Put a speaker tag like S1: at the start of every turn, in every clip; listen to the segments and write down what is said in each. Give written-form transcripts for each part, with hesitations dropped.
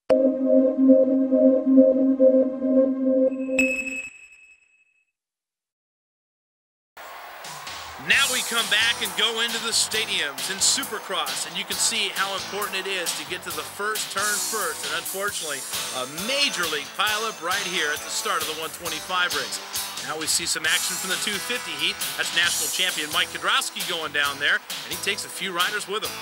S1: Now we come back and go into the stadiums in Supercross, and you can see how important it is to get to the first turn first. And unfortunately, a major league pileup right here at the start of the 125 race. Now we see some action from the 250 heat. That's national champion Mike Kudrowski going down there, and he takes a few riders with him.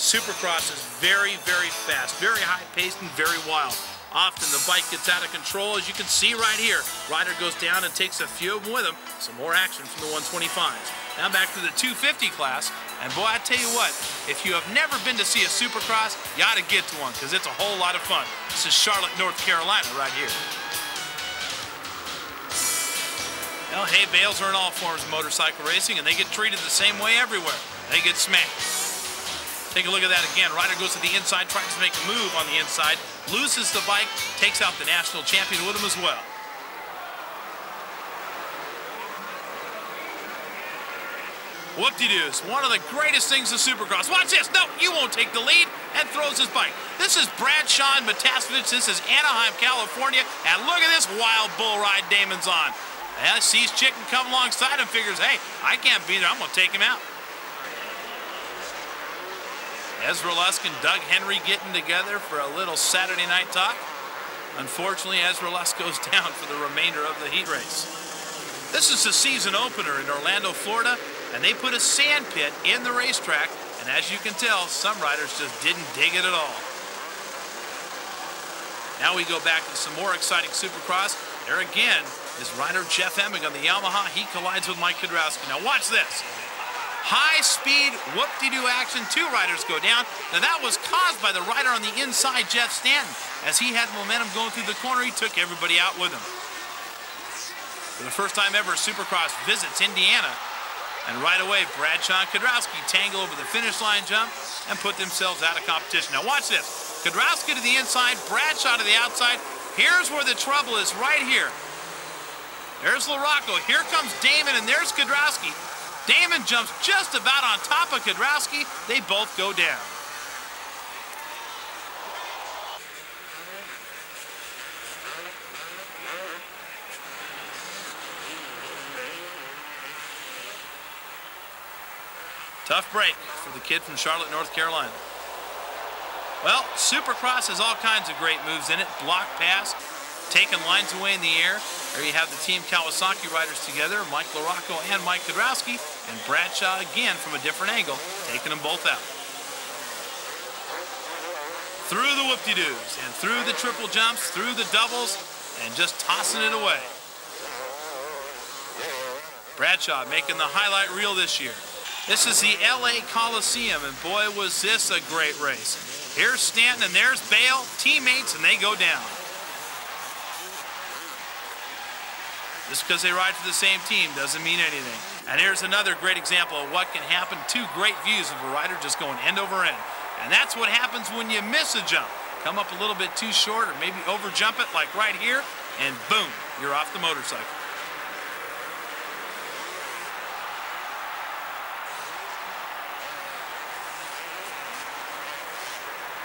S1: Supercross is very, very fast, very high-paced, and very wild. Often the bike gets out of control, as you can see right here. Rider goes down and takes a few of them with him. Some more action from the 125s. Now back to the 250 class. And boy, I tell you what, if you have never been to see a Supercross, you ought to get to one, because it's a whole lot of fun. This is Charlotte, North Carolina right here. Well, hay bales are in all forms of motorcycle racing, and they get treated the same way everywhere. They get smashed. Take a look at that again. Rider goes to the inside, tries to make a move on the inside, loses the bike, takes out the national champion with him as well. Whoop-de-doos, one of the greatest things of Supercross. Watch this. No, you won't take the lead, and throws his bike. This is Bradshaw and Matasevich. This is Anaheim, California. And look at this wild bull ride Damon's on. And sees Chicken come alongside him, figures, hey, I can't be there. I'm going to take him out. Ezra Lusk and Doug Henry getting together for a little Saturday night talk. Unfortunately, Ezra Lusk goes down for the remainder of the heat race. This is the season opener in Orlando, Florida, and they put a sand pit in the racetrack, and as you can tell, some riders just didn't dig it at all. Now we go back to some more exciting Supercross. There again is rider Jeff Emig on the Yamaha. He collides with Mike Kudrowski. Now watch this. High-speed, whoop-de-doo action. Two riders go down. Now that was caused by the rider on the inside, Jeff Stanton. As he had momentum going through the corner, he took everybody out with him. For the first time ever, Supercross visits Indiana. And right away, Bradshaw and Kudrowski tangle over the finish line jump and put themselves out of competition. Now watch this. Kudrowski to the inside, Bradshaw to the outside. Here's where the trouble is, right here. There's LaRocco. Here comes Damon, and there's Kudrowski. Damon jumps just about on top of Kudrowski. They both go down. Tough break for the kid from Charlotte, North Carolina. Well, Supercross has all kinds of great moves in it. Block pass, taking lines away in the air. There you have the Team Kawasaki riders together, Mike LaRocco and Mike Kudrowski, and Bradshaw again from a different angle, taking them both out. Through the whoop-de-doos, and through the triple jumps, through the doubles, and just tossing it away. Bradshaw making the highlight reel this year. This is the LA Coliseum, and boy, was this a great race. Here's Stanton, and there's Bale, teammates, and they go down. Just because they ride for the same team doesn't mean anything. And here's another great example of what can happen. Two great views of a rider just going end over end. And that's what happens when you miss a jump. Come up a little bit too short or maybe over jump it like right here, and boom, you're off the motorcycle.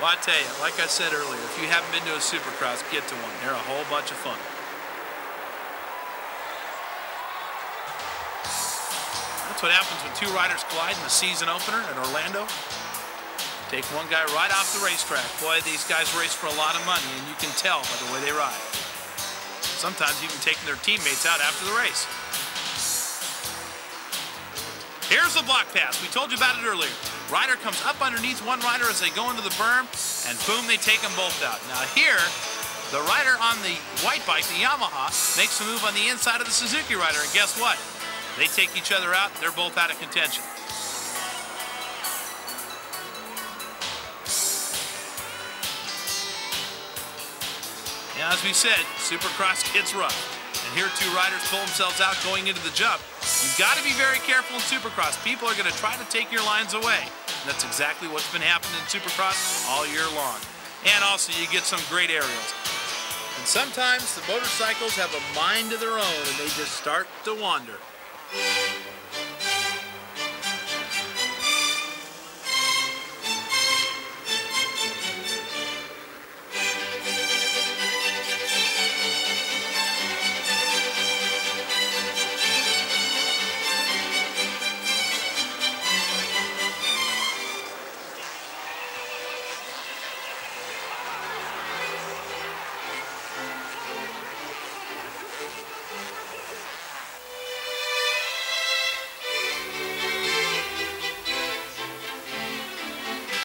S1: Well, I tell you, like I said earlier, if you haven't been to a Supercross, get to one. They're a whole bunch of fun. That's what happens when two riders collide in the season opener at Orlando. Take one guy right off the racetrack. Boy, these guys race for a lot of money, and you can tell by the way they ride. Sometimes even taking their teammates out after the race. Here's the block pass. We told you about it earlier. Rider comes up underneath one rider as they go into the berm, and boom, they take them both out. Now here, the rider on the white bike, the Yamaha, makes a move on the inside of the Suzuki rider, and guess what? They take each other out. They're both out of contention. Now, as we said, Supercross gets rough. And here two riders pull themselves out going into the jump. You've got to be very careful in Supercross. People are going to try to take your lines away. And that's exactly what's been happening in Supercross all year long. And also, you get some great aerials. And sometimes the motorcycles have a mind of their own, and they just start to wander.